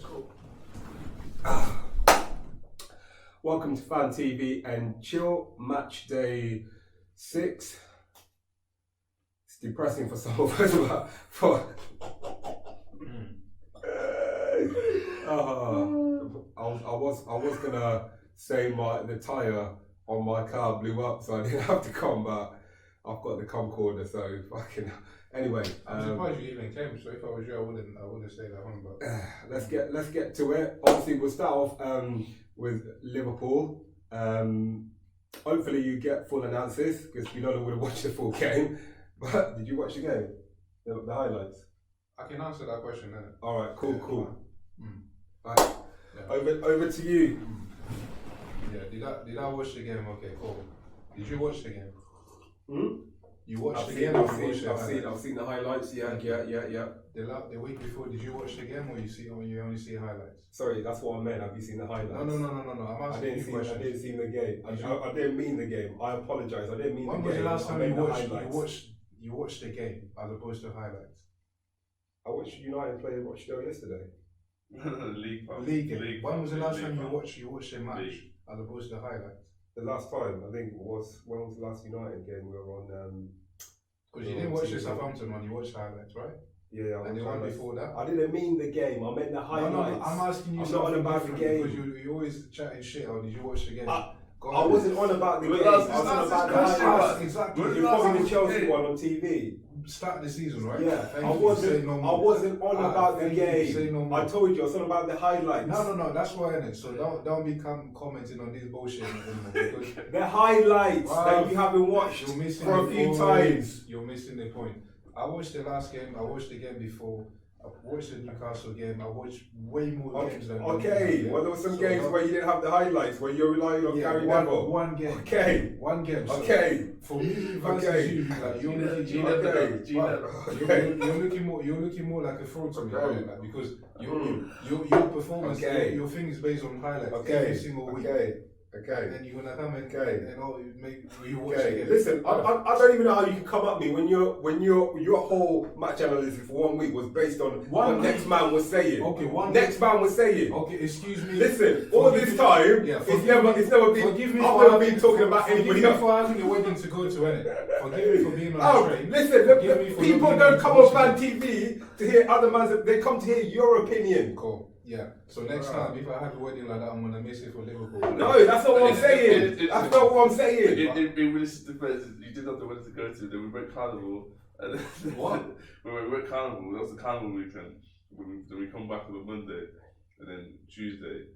Cool. Welcome to FanTVnChill, match day 6. It's depressing for some of us, but I was gonna say the tire on my car blew up, so I didn't have to come, but I've got the camcorder, so fucking. Anyway, I'm surprised you even came. So if I was you, I wouldn't stay at home. But let's get to it. Obviously, we'll start off with Liverpool. Hopefully, you get full analysis because we don't would have watched the full game. But did you watch the game? The highlights. I can answer that question then. All right, cool. Right, Yeah. over to you. Yeah, did I watch the game? Okay, cool. Did you watch the game? You watched the I've game? seen the highlights. Yeah. The week before, did you watch the game or you only see highlights? Sorry, that's what I meant. Have you seen the highlights? No. I'm asking you questions. I didn't see the game. I didn't mean the game. I apologise. I didn't mean the game. When was the last time you watched the game as opposed to highlights? I watched United play Rochdale yesterday. League. When was the last time you watched a match as opposed to highlights? The last time, I think, when was the last United game we were on? Because you didn't watch the Southampton one, you watched highlights, right? Yeah, and the one before that? I didn't mean the game, I meant the highlights. No, I'm asking you something about the game. Because you always chatting shit, or did you watch the game? I wasn't on about the game, I was on about the highlights. Exactly. You're probably the Chelsea one on TV. Start the season, right? Yeah, I wasn't on about the game. I told you I was on about the highlights. No, that's why I So don't be commenting on this bullshit anymore. Because the highlights that you haven't watched for a few times. You're missing the point. I watched the last game. I watched the game before. I watched the Newcastle game. I watched way more games than well, there were some games where you didn't have the highlights, where you're relying on Gary Neville. One game. One game. So for me versus you, like you're looking more like a fraud to me, like, because your performance, your thing is based on highlights every single week. Okay. And then you're gonna come and you watch it. Listen, I don't even know how you can come at me when your whole match analysis for 1 week was based on what next man was saying. Okay, next man was saying. Okay, excuse me. Listen, all this time, it's never been. I've never been talking about anybody else. Forgive me for having a wedding to go to, innit? Forgive me for being on the train. Listen, people don't come on Fan TV to hear other man's. They come to hear your opinion. Cool. Yeah. So next time, if I have a wedding like that, I'm gonna miss it for Liverpool. No, that's not what I'm saying. That's not what I'm saying. In realistic defense, you did have the wedding to go to. Then we went carnival. And then what? we went carnival. That was the carnival weekend. Then we come back on a Monday, and then Tuesday.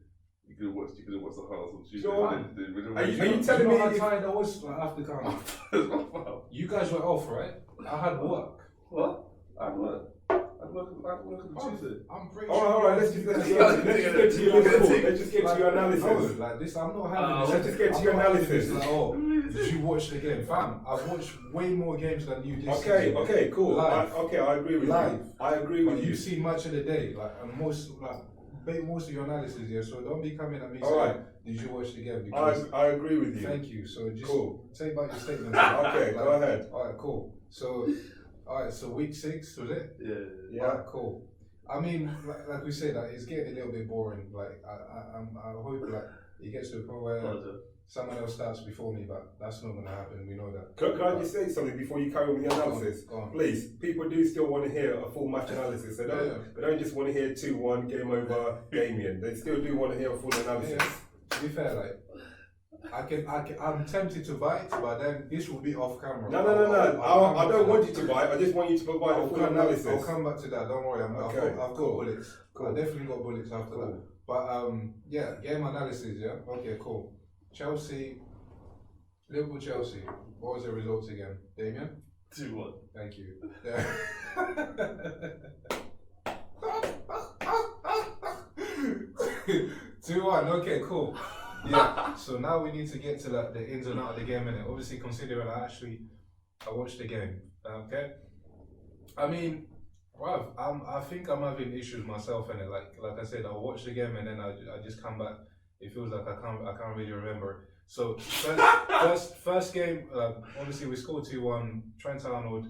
You could watch the house on Tuesday. Sure. Are you telling me how tired I was after carnival? You guys were off, right? I had work. What? I had work. I work on Tuesday. I'm pretty sure. Alright, let's just get to your analysis. No, like this, I'm not having this. Let's just get to your analysis. Like, did you watch the game? Fam, I've watched way more games than you did. Okay, cool. I agree with you. I agree with you. You see much of the day, and most of your analysis here, so don't be coming at me saying, did you watch the game? Because I agree with you. Thank you. So just take back your statement. Okay, go ahead. Alright, cool. So week 6 was it? Yeah. Alright, cool. I mean, like we said, it's getting a little bit boring. Like I hope like it gets to a point where someone else starts before me, but that's not gonna happen. We know that. Can I just say something before you carry on with the analysis? Go on. Please, people do still want to hear a full match analysis. They don't just want to hear 2-1 game over Damien. They still do want to hear a full analysis. Yeah. To be fair, like. I'm tempted to bite, but then this will be off camera. No. I don't want you to bite. I just want you to provide a full analysis. I'll come back to that. Don't worry. I've got bullets. Cool. I've definitely got bullets after that. But game analysis. Yeah. Okay. Cool. Liverpool Chelsea. What was the results again, Damien? 2-1. Thank you. Yeah. 2-1. Okay. Cool. Yeah, so now we need to get to like the ins and outs of the game, and obviously considering I watched the game. Okay, I mean, I think I'm having issues myself, and like I said, I'll watch the game and then I just come back. It feels like I can't really remember. So first game, obviously we scored 2-1. Trent Arnold,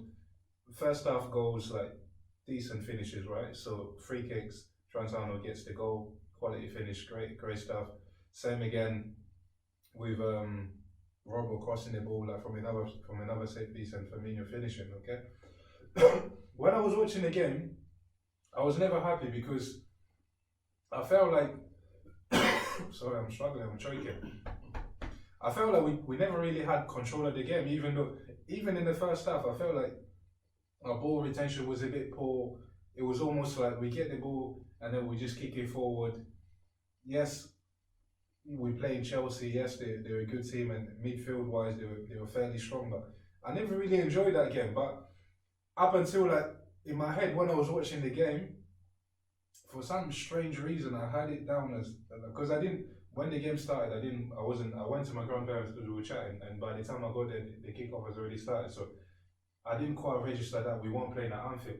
first half goals, like decent finishes, right? So free kicks. Trentano gets the goal, quality finish, great stuff. Same again with Robbo crossing the ball like from another set piece and Firmino finishing. Okay, when I was watching the game, I was never happy because I felt like sorry, I'm struggling, I'm choking. I felt like we never really had control of the game, even in the first half, I felt like our ball retention was a bit poor. It was almost like we get the ball and then we just kick it forward. Yes, we play in Chelsea. Yes, they're a good team, and midfield wise they were fairly strong. But I never really enjoyed that game. But up until like in my head when I was watching the game, for some strange reason I had it down as because I didn't. When the game started, I went to my grandparents because we were chatting, and by the time I got there, the kickoff has already started. So I didn't quite register that we weren't playing at Anfield.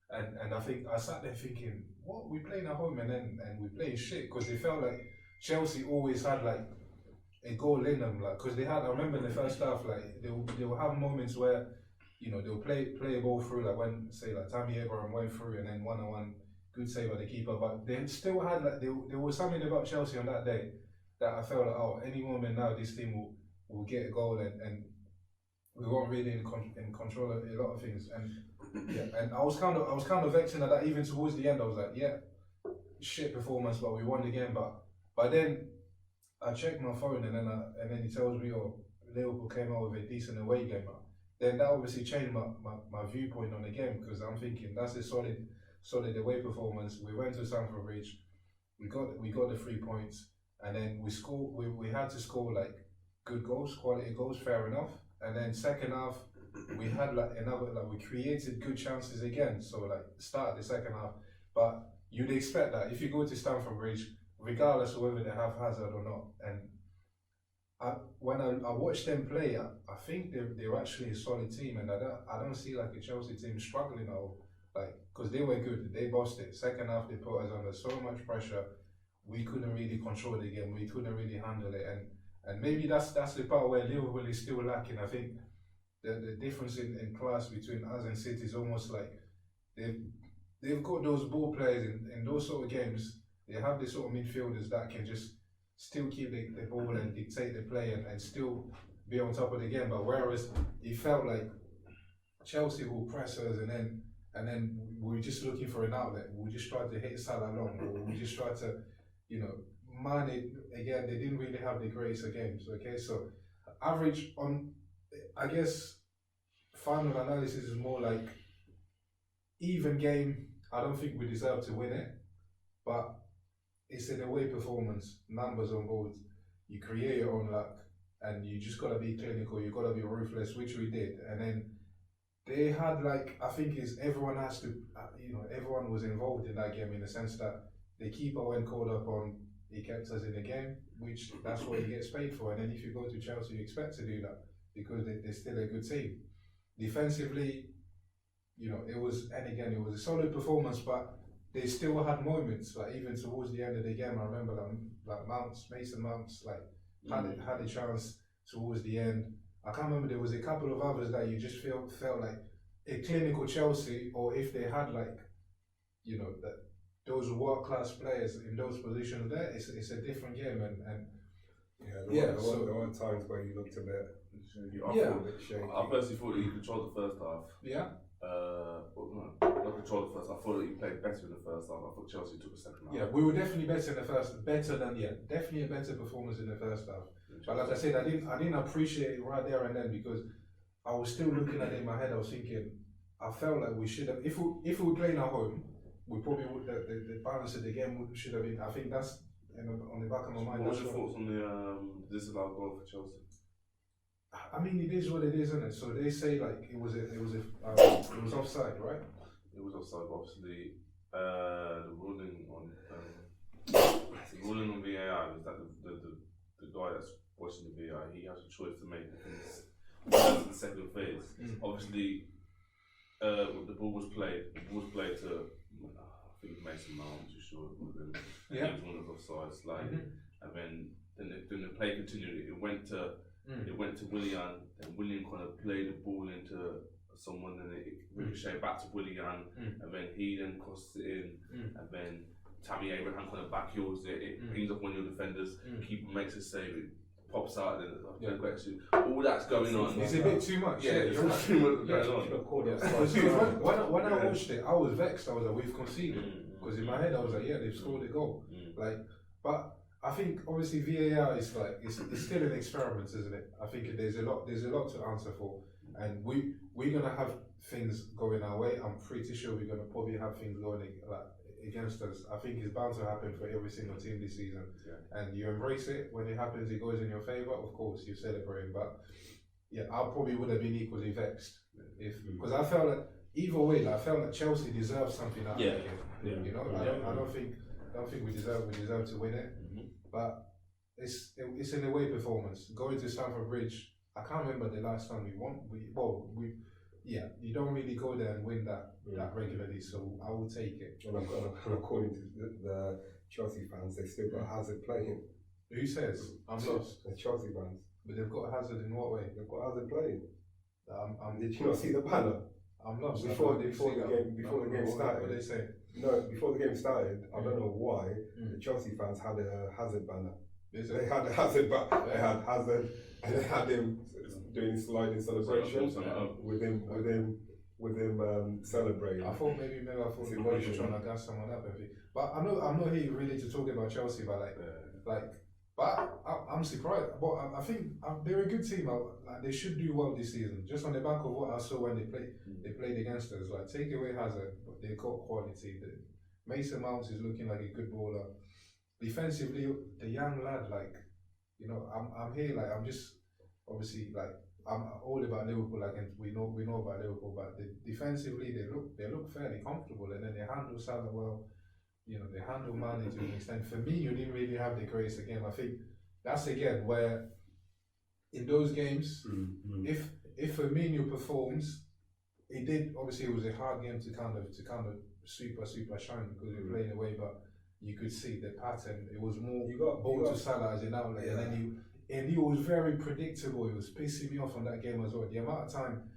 And I think I sat there thinking, what, we playing at home and we playing shit, because it felt like Chelsea always had like a goal in them, like because I remember in the first half, like they will have moments where, you know, they'll play a ball through, like when say like Tammy Abraham went through and then 1-on-1 good save by the keeper, but they still had like there was something about Chelsea on that day that I felt like, oh, any moment now this team will get a goal and we weren't really in control of a lot of things, and yeah, and I was kind of vexing at that. Even towards the end, I was like, yeah, shit performance, but we won the game. But then I checked my phone and then he tells me, oh, Liverpool came out with a decent away game. Then that obviously changed my viewpoint on the game, because I'm thinking that's a solid away performance. We went to Stamford Bridge, we got the 3 points, and then we had to score like good goals, quality goals, fair enough. And then second half, we had we created good chances again. So like start the second half, but you'd expect that if you go to Stamford Bridge, regardless of whether they have Hazard or not. And when I watched them play, I think they're actually a solid team, and I don't see like a Chelsea team struggling at all. Like, because they were good, they bossed it. Second half, they put us under so much pressure, we couldn't really control the game, we couldn't really handle it, and maybe that's the part where Liverpool is still lacking. I think the difference in class between us and City is almost like they've got those ball players in those sort of games. They have the sort of midfielders that can just still keep the ball and dictate the play and still be on top of the game. But whereas it felt like Chelsea will press us and then we're just looking for an outlet. We just try to hit Salah long, or we just try to, you know, Mane, again, they didn't really have the greatest of games. Okay, so average on, I guess, final analysis is more like even game. I don't think we deserve to win it, but it's an away performance, numbers on board. You create your own luck, and you just gotta be clinical. You gotta be ruthless, which we did. And then they had like, I think is everyone has to, everyone was involved in that game in the sense that the keeper when called up on, he kept us in the game, which that's what he gets paid for. And then if you go to Chelsea, you expect to do that because they're still a good team. Defensively, it was a solid performance, but they still had moments, like even towards the end of the game. I remember like Mason Mounts, like had a chance towards the end. I can't remember, there was a couple of others that you just felt like a clinical Chelsea, or if they had like, that those world-class players in those positions there, it's a different game. And there were times where you looked a bit, I personally thought that you controlled the first half. Yeah. Not controlled the first half. I thought that you played better in the first half. I thought Chelsea took the second half. Yeah, we were definitely better in the first, definitely a better performance in the first half. But like I said, I didn't appreciate it right there and then, because I was still looking at it in my head. I was thinking, I felt like we should have, if we were playing at home, we probably would, the balance of the game should have been, I think that's on the back of my mind. What was your thoughts on the disallowed goal for Chelsea? I mean, it is what it is, isn't it? So they say like it was offside, right? It was offside, but obviously the ruling on VAR is that the guy that's watching the VAR, he has a choice to make in the second phase. Obviously, the ball was played to, I think Mason Mount, I'm too sure it was him. He was one of the offside slide, and then the play continued. It went to Willian, and Willian kind of played the ball into someone, and it ricocheted back to Willian, and then he then crosses it in, and then Tammy Abraham kind of back heels it. It pings off one of your defenders. Keeper makes a save. It pops out. And then all that's going on. It's a bit too much. Yeah, it's too much going on. When I watched it, I was vexed. I was like, we've conceded. Because in my head, I was like, yeah, they've scored a goal. Like, but I think obviously VAR is like it's still an experiment, isn't it? I think there's a lot to answer for, and we're gonna have things going our way. I'm pretty sure we're gonna probably have things going like against us. I think it's bound to happen for every single team this season, and you embrace it when it happens. It goes in your favour. Of course, you celebrate, but yeah, I probably would have been equally vexed because I felt like either way, like, I felt like Chelsea deserved something out of that game. You know, I don't think we deserve to win it, but it's an away performance. Going to Stamford Bridge, I can't remember the last time we won. You don't really go there and win that regularly, so I will take it. And according to the Chelsea fans, they still got Hazard playing. Who says? I'm lost. The Chelsea fans. But they've got Hazard in what way? They've got Hazard playing. Did you not see the banner? I'm lost. Before the game started. What did they say? No, before the game started, I don't know why the Chelsea fans had a Hazard banner. They had a Hazard banner. They had Hazard, and they had him doing sliding celebrations with him celebrating. I thought maybe they were trying to gas someone up, maybe. But I'm not here really to talk about Chelsea, but but I'm surprised. But I think they're a good team. They should do well this season. Just on the back of what I saw when they played against us. Like, take away Hazard, but they've got quality. Mason Mount is looking like a good baller. Defensively, the young lad, like, you know, I'm here. Like, I'm just obviously like I'm all about Liverpool. Like, and we know about Liverpool, but defensively they look fairly comfortable, and then they handle Salah well. You know, they handle Mane to an extent. For me, you didn't really have the grace again. I think that's again where in those games, if Firmino performs, it did. Obviously, it was a hard game to kind of super shine because we were playing away, but you could see the pattern. It was more ball to Salah as an outlet, and then he was very predictable. It was pissing me off on that game as well. The amount of time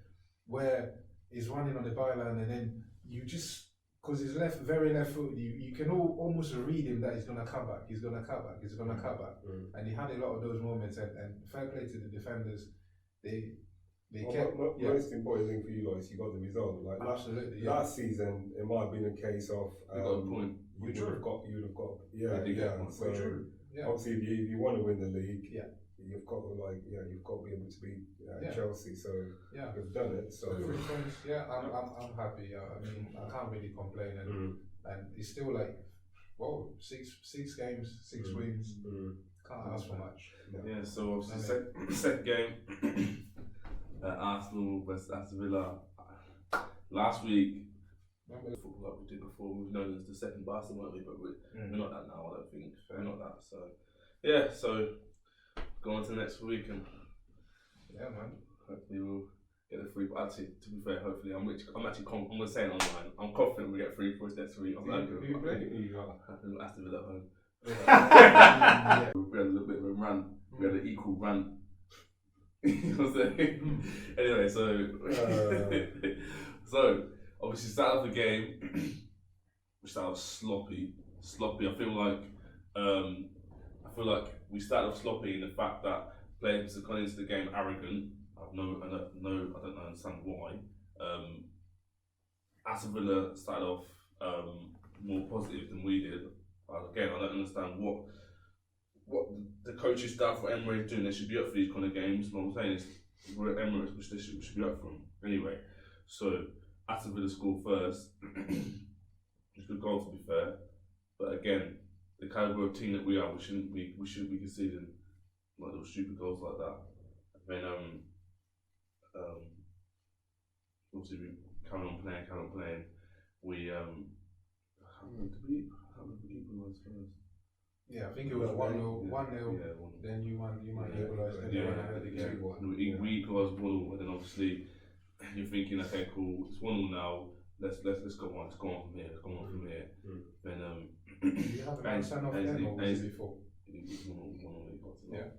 where he's running on the byline and then you just. Because he's very left footed, you can almost read him that he's going to cut back. And he had a lot of those moments. And fair play to the defenders. They kept. Most important thing for you guys, you got the result. Like absolutely. Last season, it might have been a case of you got a point. You would have got. So obviously, if you want to win the league, you've got to be able to beat Chelsea. So we've done it. So I'm happy. I mean, I can't really complain, and it's still like, whoa, six games, 6 wins. Can't ask for much. Yeah. So obviously, second game, Arsenal versus Aston Villa. Last week, remember the football like we did before. We've known as the second Barcelona, weren't we? But we're not that now. I don't think we're not that. So so. Go on to the next week and man. Hopefully we'll get the free. Actually, to be fair, hopefully I'm gonna say it online. I'm confident we get 3 points next week. Who you play? Aston Villa at home. We had a little bit of a run. We had an equal run. You know what I'm saying? Anyway, so obviously start of the game. We started off sloppy. I feel like we started off sloppy in the fact that players have gone into the game arrogant. I don't understand why. Aston Villa started off more positive than we did. Again, I don't understand what the coaching staff for Emirates is doing. They should be up for these kind of games. What I'm saying is, we're at Emirates, which they should be up for them. Anyway, so Aston Villa scored first. It's a good goal, to be fair, but again, the caliber of team that we are, we shouldn't be conceding like those stupid goals like that. And then obviously we carry on playing. We I can't remember if we equalised first. Yeah, I think it was 1-0. 1-0. Then you might equalise. Then you went ahead again. We equalised 1-0, and then obviously you're thinking, okay, cool, it's 1-0 now. Let's go on. Let's go on from here. Then do you have a stand off then or was it before? One on Yeah.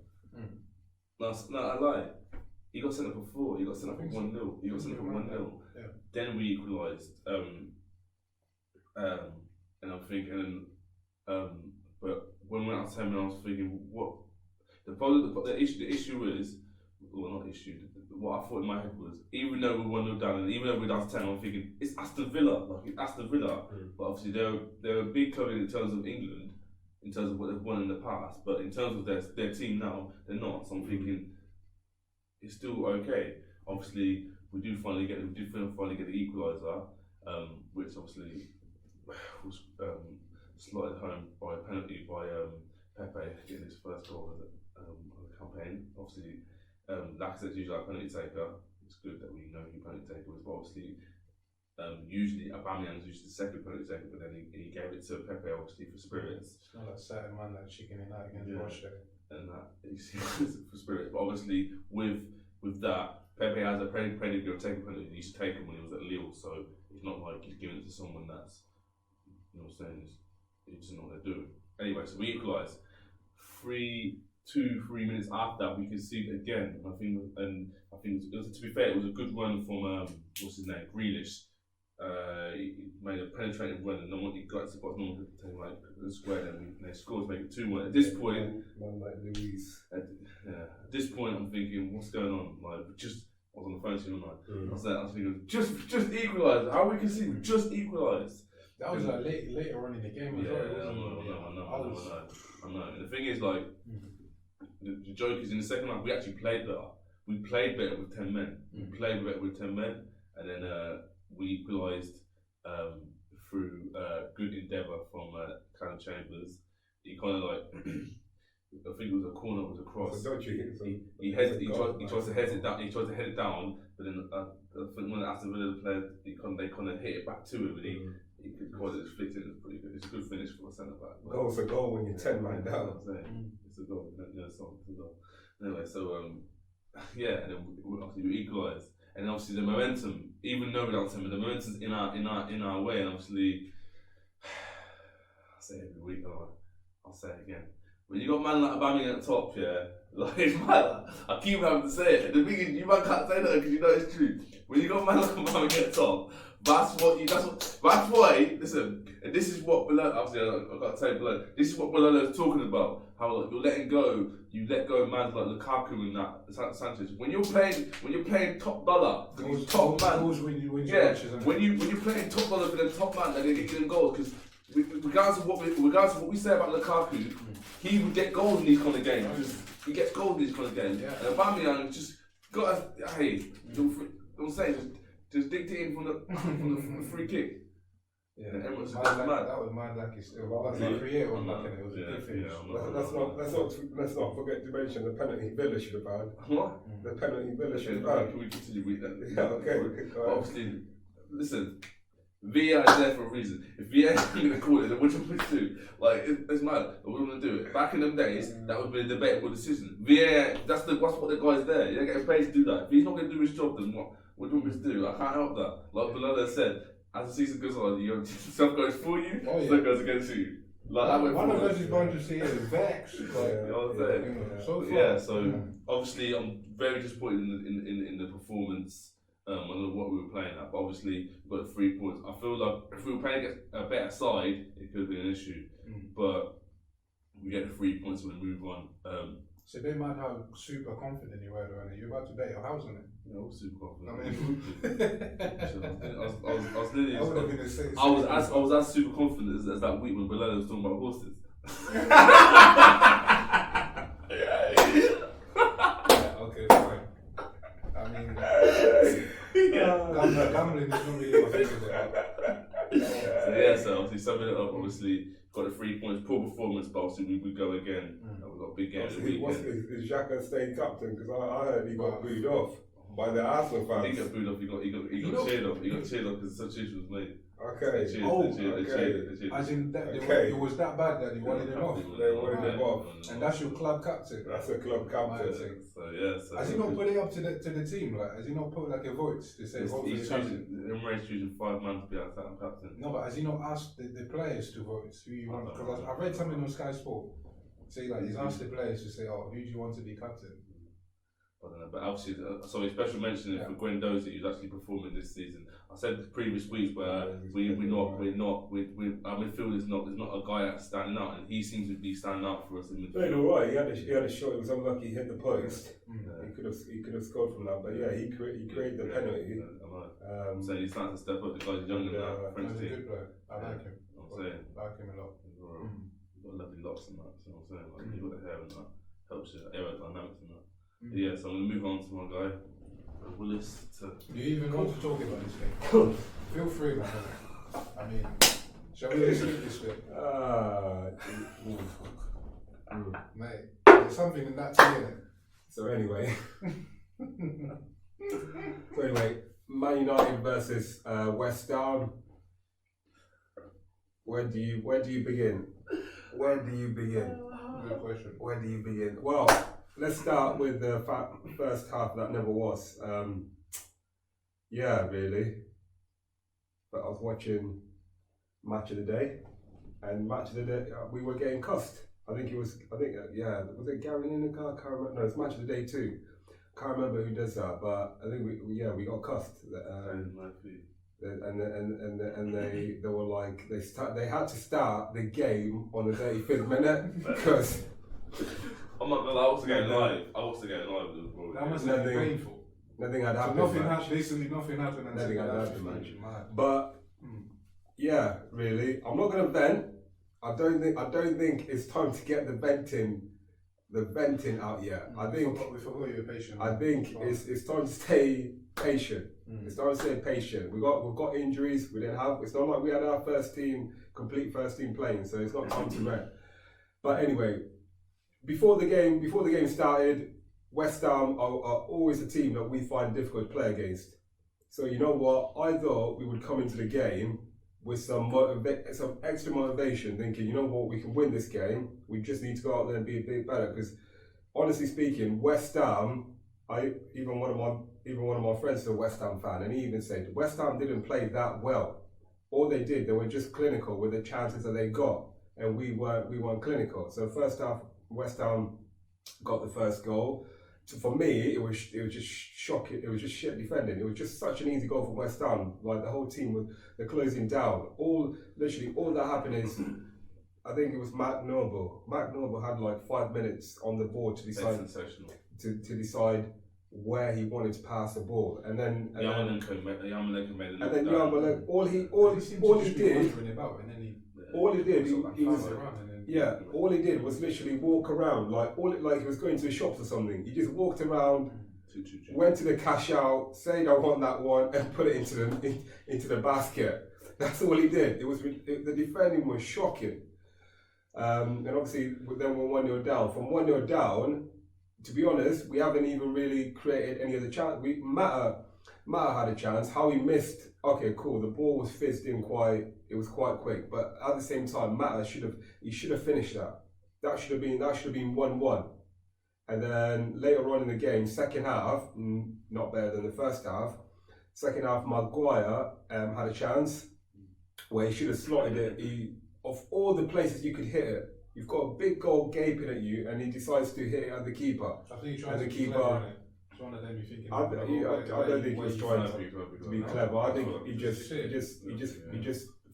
No, I lie. he got sent up for 4. He got sent up for 1-0. He got sent up for 1-0. Yeah. Then we equalised. And I'm thinking, but when we went out to 10 men, I was thinking, what the issue is, well, not issue. What I thought in my head was, even though we 1-0 down, and even though we're down to 10, I'm thinking it's Aston Villa. Like it's Aston Villa, but obviously they're a big club in terms of England, in terms of what they've won in the past. But in terms of their team now, they're not. So I'm thinking it's still okay. Obviously, we did finally get the equaliser, which obviously was slotted home by a penalty by Pepe getting his first goal of the campaign. Obviously, like I said, usually our penalty taker. It's good that we know who penalty taker was, but obviously, usually AubameBloodclaatYang is usually the second penalty taker, but then he gave it to Pepe obviously for spirits. It's not like certain man like chicken in that against Russia. And that for spirits, but obviously with that, Pepe has a pedigree of taking penalty. He used to take him when he was at Lille, so it's not like he's giving it to someone that's, you know what I'm saying, he doesn't know what they're doing. Anyway, so we equalised. 3 minutes after that, we conceded again. I think it was, to be fair, it was a good run from what's his name, Grealish. He made a penetrating run, and no one he got to the box. No one could take like the square. Then they scored to make it 2-1. At this point, at this point, I'm thinking, what's going on? Like, I was on the phone to him, I was thinking, just equalised. How we can see we just equalised. That was like later on in the game as well. I know. And the thing is, like, the joke is in the second half we actually played better. We played better with 10 men. And then we equalised through good endeavour from Callum Chambers. He kind of like, I think it was a corner, it was a cross. He tries to head it down, but then I think when Aston Villa players, they kind of hit it back to him, and he could call it flicked in. It's pretty good. It's a good finish for a centre back. Goal's a goal when you're 10 man down. It's a goal. It's a goal. Anyway, so yeah, and then obviously we equalised, and then obviously the momentum, even though without 10, but the momentum's in our way, and obviously I say it every week, I'll say it again. When you got man like AubameBloodclaatYang at the top, yeah, like it's mad. I keep having to say it. The thing is, you man can't say that because you know it's true. When you got man like AubameBloodclaatYang at the top, that's why. Listen, and this is what Bilal. Obviously, I got to tell you, Bilal. This is what Bilal is talking about. How like, you're letting go. You let go of man like Lukaku and that Sanchez. When you're playing top dollar, top man. When you're playing top dollar for the top man, they're gonna get you goals because. Regardless of what we say about Lukaku, he would get goals in these kind of games. He gets goals in these kind of games. Yeah. And AubameBloodclaatYang just got to, hey, don't say just dicked it in from the free kick. Yeah, that was mad lucky still. But creator was lucky, it was a big finish. Let's not forget to mention the penalty Villa should have had. What? The penalty Villa should have had. Can we continue with that? Yeah, okay. Obviously, listen. VAR is there for a reason. If VAR is going to call it, then what do you want to do? Like, it's mad. But we're going to do it. Back in them days, that would be a debatable decision. VAR, that's what the guy's there. You're getting paid to do that. If he's not going to do his job, then what do you want me to do? I can't help that. Like Bilal said, as the season goes on, stuff goes for you, stuff goes against you. Like, one of us is going to see it vexed. You know what I'm saying? So obviously, I'm very disappointed in the performance. I don't know what we were playing at, but obviously we got 3 points. I feel like if we were playing against a better side, it could be an issue. But we get the 3 points and we move on. It's a bit mad how super confident you were, though. You're about to bet your house on it. Yeah, I was super confident. I was as super confident as that week when Bilal was talking about horses. Okay, fine. I mean, gambling is not really my favourite. So obviously summing it up, obviously got the 3 points, poor performance, but obviously we go again. We've got a big game. Is Xhaka staying captain? Because I heard he got booed off by the Arsenal fans. He got booed off. He got cheered off. He got cheered off because the substitution was made. Okay. They cheered. As in, it was that bad that they wanted him off. They wanted him off. And that's your club captain. That's a club captain. So has he not put it up to the team? Like, has he not put like a vote to say vote for the captain? Emre's choosing 5 man to be our captain. No, but has he not asked the players to vote who you want? Because I read something on Sky Sport. Say like he's asked the players to say, oh, who do you want to be captain? No, but has he not put it up to the team? Like, has he not asked the players to vote? Who you want? Because I read something on Sky Sport. Say like he's asked the players to say, oh, who do you want to be captain? But obviously, so a special mention for Guendouzi, who's actually performing this season. I said the previous weeks where our midfield is not a guy that's standing out, and he seems to be standing out for us in midfield. Played all right. He had a shot. It was unlucky. He hit the post. He could have scored from that, but yeah, he created the penalty. So he's starting to step up. The guy's younger than that. French He's a team. good player. I like him. I'm saying. I like him a lot. He's got lovely locks and that. So I'm saying, like, you've got the hair and that helps you aerodynamics and that. Yeah, so I'm gonna move on to my guy, Willis. Do you even want to talk about this game? Feel free, man. I mean, shall we listen to this bit? Mate, there's something in that tea, innit? So anyway, Man United versus West Ham. Where do you begin? Good question. Where do you begin? Well, let's start with the first half that never was. Yeah, really. But I was watching Match of the Day, and Match of the Day, we were getting cussed. Was it Gary Lineker? I can't remember. No, it's Match of the Day too. Can't remember who does that, but I think we got cussed. And they were like they had to start the game on the 35th minute because I'm not gonna lie, I was getting live with this, bro. That must have been painful. Nothing had happened. So nothing happened. Nothing had happened, man. But yeah, really, I'm not gonna vent. I don't think it's time to get the venting out yet. We forgot you were patient. I think it's time to stay patient. It's time to stay patient. We've got injuries. We didn't have. It's not like we had our complete first team playing. So it's not time to rest. But anyway, before the game started, West Ham are always a team that we find difficult to play against. So you know what? I thought we would come into the game with some extra motivation, thinking, you know what, we can win this game. We just need to go out there and be a bit better. Because honestly speaking, West Ham, even one of my friends is a West Ham fan, and he even said West Ham didn't play that well. All they did, they were just clinical with the chances that they got, and we weren't clinical. So first half, West Ham got the first goal. So for me, it was just shocking. It was just shit defending. It was just such an easy goal for West Ham. Like the whole team they're closing down. Literally all that happened is, I think it was Mark Noble. Mark Noble had like 5 minutes on the board to decide to decide where he wanted to pass the ball, and then Yarmolenko made it. And then Yarmolenko, all he did, all he did was literally walk around, like he was going to the shops or something. He just walked around, went to the cash out, said I want that one, and put it into the basket. That's all he did. The defending was shocking, and obviously then we're 1-0 down. From 1-0 down, to be honest, we haven't even really created any of the chance. Mata had a chance. How he missed. Okay, cool. The ball was fizzed in it was quite quick, but at the same time, Mata should have finished that. That should have been 1-1. And then later on in the game, second half, not better than the first half. Second half, Maguire had a chance where he should have slotted it. Of all the places you could hit it, you've got a big goal gaping at you, and he decides to hit it at the keeper. I think he tried to be clever, innit? One of them, you thinking. I don't think he was trying to be clever. I think he just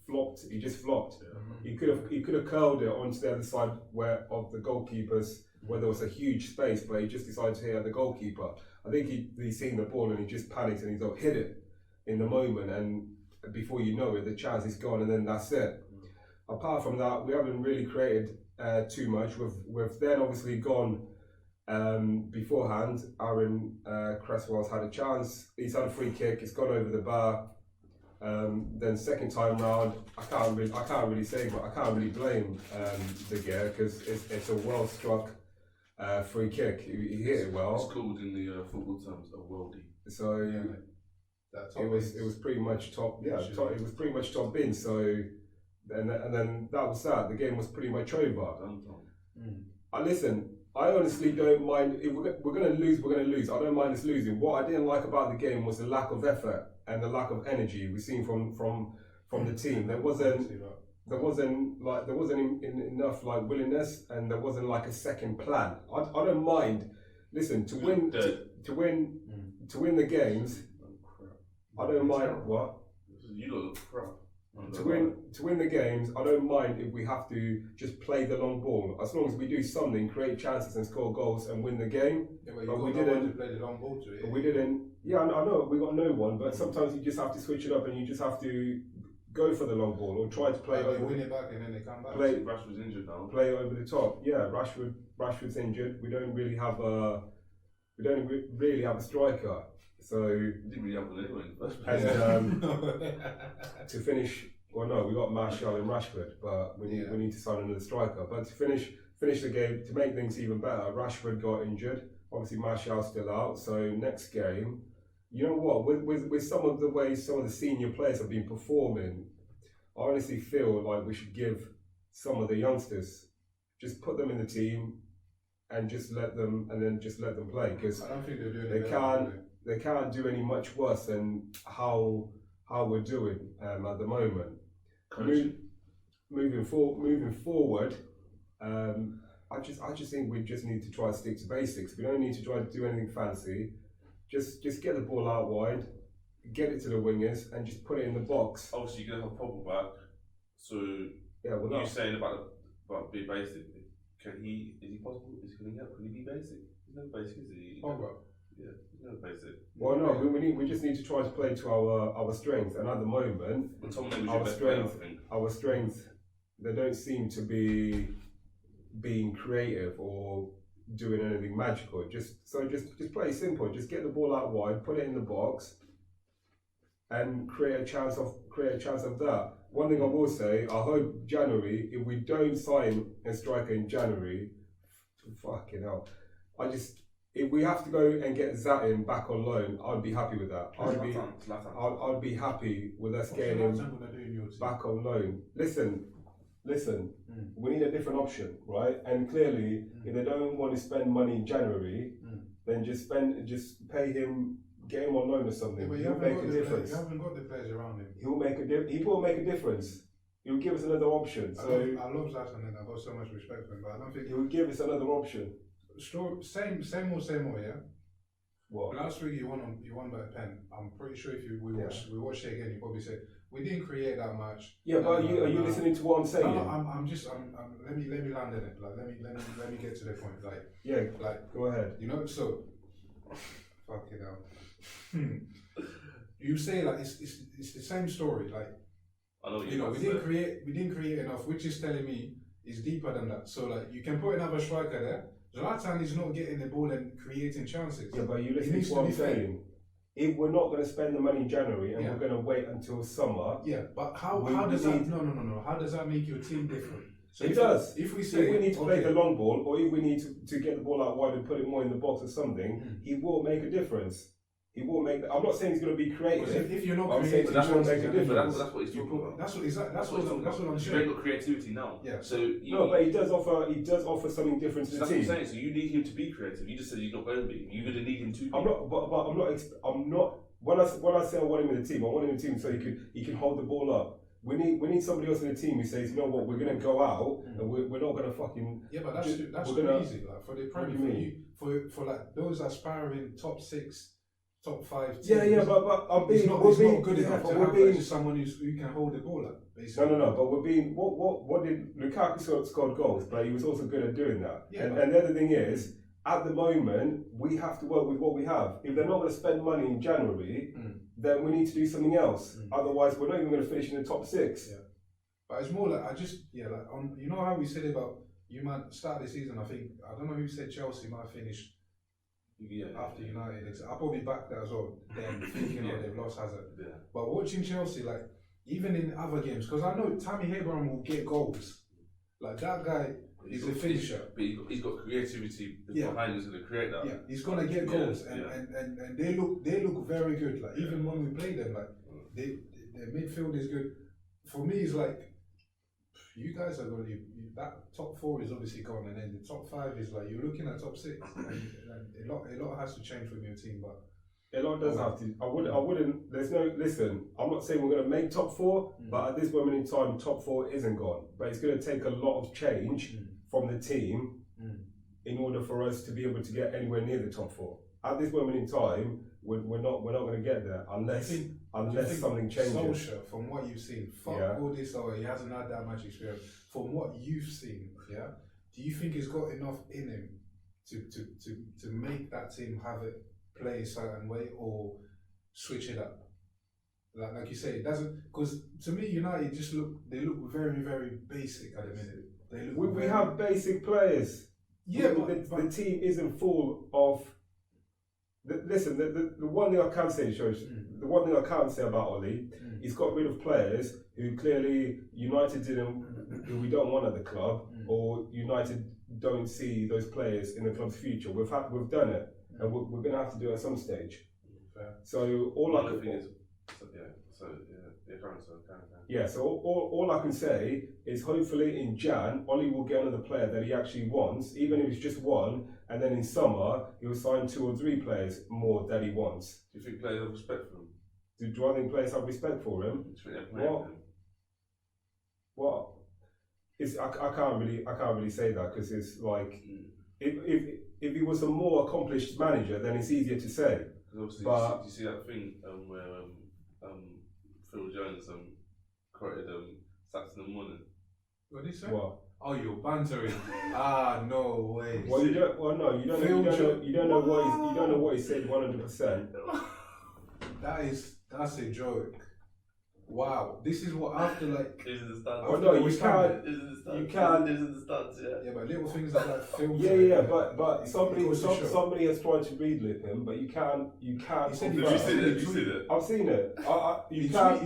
flopped. He just flopped. He could have curled it onto the other side of the goalkeepers, where there was a huge space, but he just decided to hit at the goalkeeper. I think he's seen the ball and he just panicked and he's like hit it in the moment, and before you know it, the chance is gone, and then that's it. Apart from that, we haven't really created too much. We've then obviously gone beforehand. Aaron Cresswell's had a chance. He's had a free kick. It's gone over the bar. Then second time round, I can't really say, but I can't really blame De Gea, because it's a well struck free kick. He hit it well. It's called in the football terms a worldie. So it was pretty much top. Yeah, it was pretty much top bin. So. And then that was that. The game was pretty much over. Listen, I honestly don't mind. If we're going to lose, we're going to lose. I don't mind us losing. What I didn't like about the game was the lack of effort and the lack of energy we've seen from the team. There wasn't enough willingness, and there wasn't like a second plan. I don't mind. Listen, to to win the games, I don't mind what. You look crap. To win the games, I don't mind if we have to just play the long ball, as long as we do something, create chances and score goals and win the game. Yeah, but we didn't play the long ball to it. We didn't. Yeah, I know we got no one, but sometimes you just have to switch it up and you just have to go for the long ball or try to play over. They win it back and then they come back. Rashford's injured now. Play over the top. Yeah, Rashford's injured. We don't really have a striker. So You didn't really have one anyway in the first place. and to finish, well, no, we got Martial and Rashford, but we need to sign another striker. But to finish the game, to make things even better, Rashford got injured. Obviously, Martial's still out. So next game, you know what? With some of the ways some of the senior players have been performing, I honestly feel like we should give some of the youngsters, just put them in the team, and just let them play, because I don't think they're doing they can't do any much worse than how we're doing at the moment. Moving forward, I just think we just need to try to stick to basics. We don't need to try to do anything fancy. Just get the ball out wide, get it to the wingers, and just put it in the box. Obviously, you're gonna have Pogba back. So Yeah, well, you're saying about being basic. Can he be basic? He's no basic, is he? Pogba. Yeah, he's no basic. Well, no, we just need to try to play to our strengths, and at the moment, our strengths, they don't seem to be being creative or doing anything magical. Just play simple. Just get the ball out wide, put it in the box, and create a chance of that. One thing I will say, I hope January, if we don't sign a striker in January, fucking hell, if we have to go and get Zatin back on loan, I'd be happy with that. I'd be happy with us getting him back on loan. Listen, we need a different option, right? And clearly, if they don't want to spend money in January, then just pay him, get him on loan or something. Yeah, He'll make a difference. You haven't got the players around him. He will make a difference. He will give us another option. I So love Zlatan and I've got so much respect for him, but I don't think he will give us another option. Same old, yeah. What? Last week you won by a pen. I'm pretty sure if we watch it again, you probably say we didn't create that much. Yeah, but are you listening to what I'm saying? No, I'm let me land in it. Like let me get to the point. Like go ahead. You know, so fucking hell. You say like it's the same story. Like I know what you know, we didn't create enough, which is telling me it's deeper than that. So like you can put another striker there. Zlatan is not getting the ball and creating chances. Yeah, but you listen to what I'm saying. If we're not going to spend the money in January and we're going to wait until summer. Yeah, but how does that? No. How does that make your team different? So it does. If we need to play the long ball, or if we need to get the ball out wide and put it more in the box or something, he will make a difference. He will make. I'm not saying he's going to be creative. If you're not creative, that's what make a difference. That's what he's talking about. That's what I'm saying. You've got creativity now. Yeah. So but he does offer something different to the team. That's what I'm saying. So you need him to be creative. You just said he's not going to be. You're going to need him to be. I'm not. When I say I want him in the team, I want him in the team so he can hold the ball up. We need somebody else in the team who says, you know what, we're going to go out and we're not going to fucking. Yeah, but that's too easy. Like for the Premier, for like those aspiring top 6, top 5 teams. Yeah, but it's not good enough to have someone who can hold the ball up. Basically. No. But we're being what did Lukaku scored goals, but he was also good at doing that. Yeah, and the other thing is, at the moment, we have to work with what we have. If they're not going to spend money in January, then we need to do something else. Otherwise, we're not even going to finish in the top 6. Yeah. But it's more like, you know how we said about, you might start the season, I don't know who said Chelsea might finish after United. I'll probably back that as well, thinking they've lost Hazard. Yeah. But watching Chelsea, like, even in other games, because I know Tammy Abraham will get goals. Like, that guy... He's a finisher. But he's got creativity behind him to create that. Yeah, he's gonna get goals, and they look very good. Like even when we play them, like their midfield is good. For me, it's like you guys are going to that top 4 is obviously gone, and then the top 5 is like you're looking at top 6. And a lot has to change with your team, but. A lot does have to. I wouldn't. There's no. Listen, I'm not saying we're going to make top 4, but at this moment in time, top 4 isn't gone. But it's going to take a lot of change from the team in order for us to be able to get anywhere near the top 4. at this moment in time, we're not going to get there unless something changes. Solskjaer, from what you've seen, all this, he hasn't had that much experience. From what you've seen, do you think he's got enough in him to make that team have it play a certain way or switch it up? Like you say, it doesn't, because to me, United look very, very basic at the minute. We have basic players. Yeah, but the team isn't full of. Listen, the one thing I can say, the one thing I can't say about Oli, he's got rid of players who clearly United who we don't want at the club, or United don't see those players in the club's future. We've done it, and we're going to have to do it at some stage. So all I can say is hopefully in Jan, Oli will get another player that he actually wants, even if it's just one, and then in summer he'll sign 2 or 3 players more that he wants. Do you think players have respect for him? Do I think players have respect for him? What? I can't really say that, because it's like if he was a more accomplished manager, then it's easier to say. But you see that thing where Phil Jones quoted Sats in the morning. What did he say? What? Oh, you're bantering. No way. Well, you don't know what he said 100%. That's a joke. Wow, this is what after like. This is the start. Oh no, you can't. You can't. This is the start. Yeah, but little things like that. Films. Yeah, but somebody has tried to read him, but you can't. Have you seen it? I've seen it. You can't.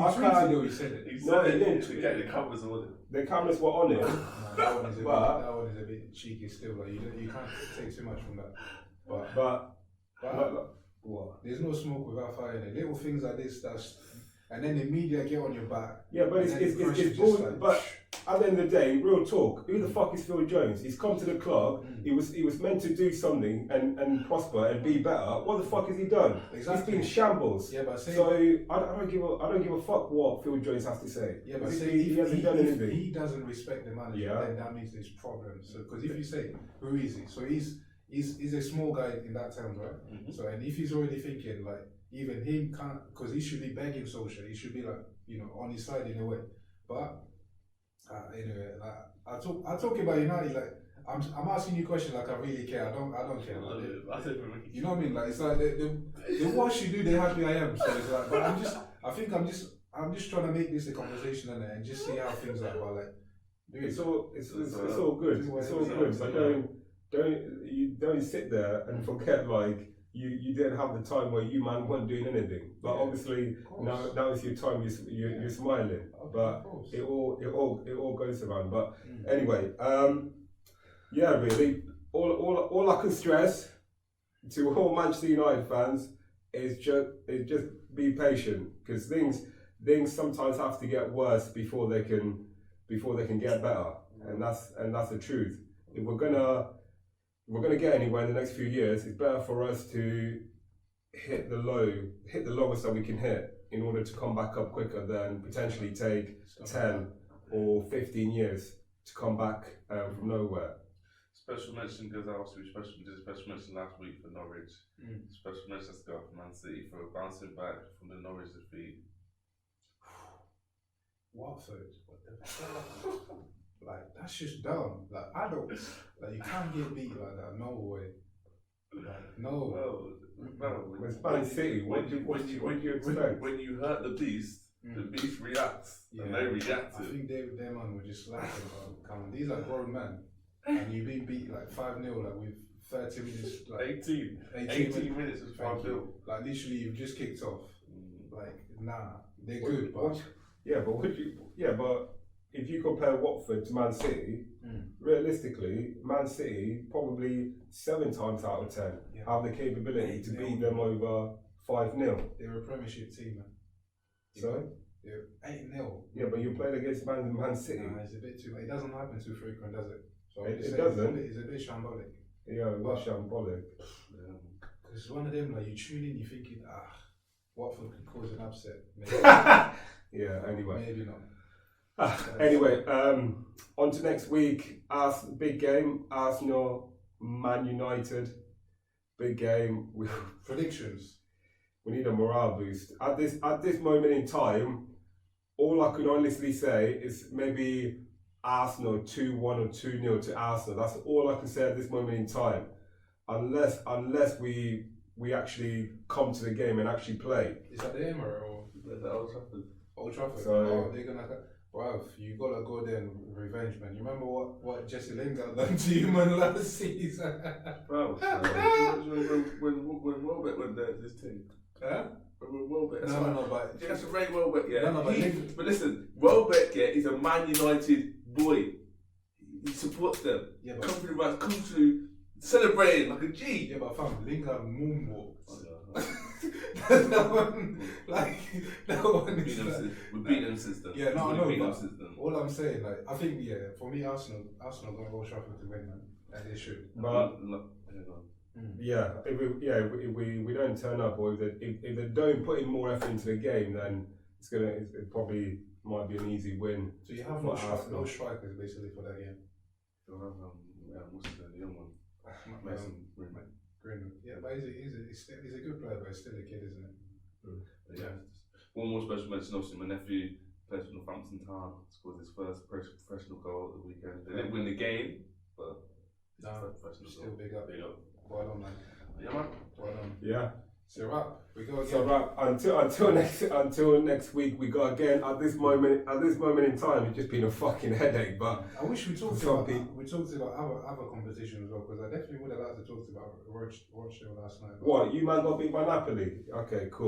He said it. He didn't. The cameras were on it. The cameras were on it. That one is a bit cheeky still. Like you can't take too much from that. But what? There's no smoke without fire in it. Little things like this. And then the media get on your back. Yeah, but it's bullshit. Like, but at the end of the day, real talk. Who the fuck is Phil Jones? He's come to the club. He was meant to do something and prosper and be better. What the fuck has he done? Exactly. He's been shambles. Yeah, but so I don't give a fuck what Phil Jones has to say. Yeah, but he hasn't done anything. If he doesn't respect the manager, then that means there's problems. So because if you say who is he? So he's a small guy in that terms, right? Mm-hmm. So and if he's already thinking like. Even him can't, because he should be begging Solskjaer. He should be like, on his side in a way. But anyway, I talk about United. Like I'm asking you questions like I really care. I don't care. You know what I mean? Like it's like the what you do, the happy I am. So it's like, but I'm just trying to make this a conversation and just see how things are. But like, dude, it's all good. It's all good. But don't sit there and forget like. You didn't have the time where you man weren't doing anything, but obviously now is your time. You're smiling, but it all goes around. But anyway, really, all I can stress to all Manchester United fans is just be patient, because things sometimes have to get worse before they can get better, and that's the truth. If we're gonna get anywhere in the next few years, it's better for us to hit the lowest that we can hit in order to come back up quicker than potentially take 10 or 15 years to come back from nowhere. Special mention goes out to special mention last week for Norwich. Special mention to go for Man City for bouncing back from the Norwich defeat. Watford, what the fuck? Like that's just dumb. Like you can't get beat like that. No way. Like no. Well, it's Man City. What do you expect? When you hurt the beast reacts. Yeah, and they reacted. I think their man were just slacking. Come on, these are grown men, and you've been beat like 5-0 like with 30 minutes. Like 18 minutes was 5-0. Like literally, you've just kicked off. Like they're good, but but if you compare Watford to Man City, realistically, Man City probably 7 times out of 10 have the capability to beat them over 5-0. They're a Premiership team, man. So? They're 8-0. Yeah, but you played against Man City. Nah, it's a bit too. It doesn't happen too frequent, does it? So it doesn't. It's a bit shambolic. Yeah, it was shambolic. Because it's one of them, like you tune in, you're thinking, Watford could cause an upset. Maybe. Yeah, anyway. Maybe not. Anyway, on to next week. Big game, Arsenal, Man United. big game. Predictions. We need a morale boost at this moment in time. All I can honestly say is maybe Arsenal 2-1 or 2-0 to Arsenal. That's all I can say at this moment in time, unless we actually come to the game and actually play. Is that the Emirates or The Old Trafford. Old Trafford? So- They're gonna. Bruv, you gotta go there and revenge, man. You remember what Jesse Lingard done to you, man, last season? Bro, when Welbeck went there, this team. Huh? When Welbeck. No, but That's a Ray Welbeck, yeah. No, but but listen, Welbeck, yeah, is a Man United boy. He supports them. Yeah, Come through, man, come through, celebrating like a G. yeah, but fam, Lingard moonwalks. that one, like that one is. We've beaten them since then. Yeah, no, I We've know, beaten them but since then. all I'm saying, like, I think, yeah, for me, Arsenal gonna go Trafford to win, man, and they should. But yeah, if we don't turn up, or if they don't put in more effort into the game, then it probably might be an easy win. So you have for no strikers basically for that game. What's the young one? Mason Greenwood. Greenwood. Yeah, but he's a good player, but he's still a kid, isn't it? But yeah. One more special mention, obviously, my nephew plays for Northampton Town, scored his first professional goal at the weekend. They didn't win the game, but No, professional still goal. big up. Big up. Well done, man. Yeah, man. Well done. Yeah. So right, we go again. So right, until next week, we go again. At this moment in time, it's just been a fucking headache. But I wish we talked some about people- other competitions as well, because I definitely would have liked to talk about Rochdale last night. what, you man got beat by Napoli? Okay, cool.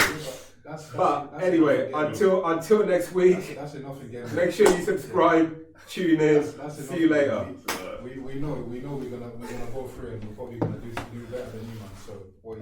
That's Anyway, enough again. until next week, that's enough again. make sure you subscribe, tune in, That's see you enough later. again. We know we're gonna go through, and we're probably gonna do better than you, man. So what?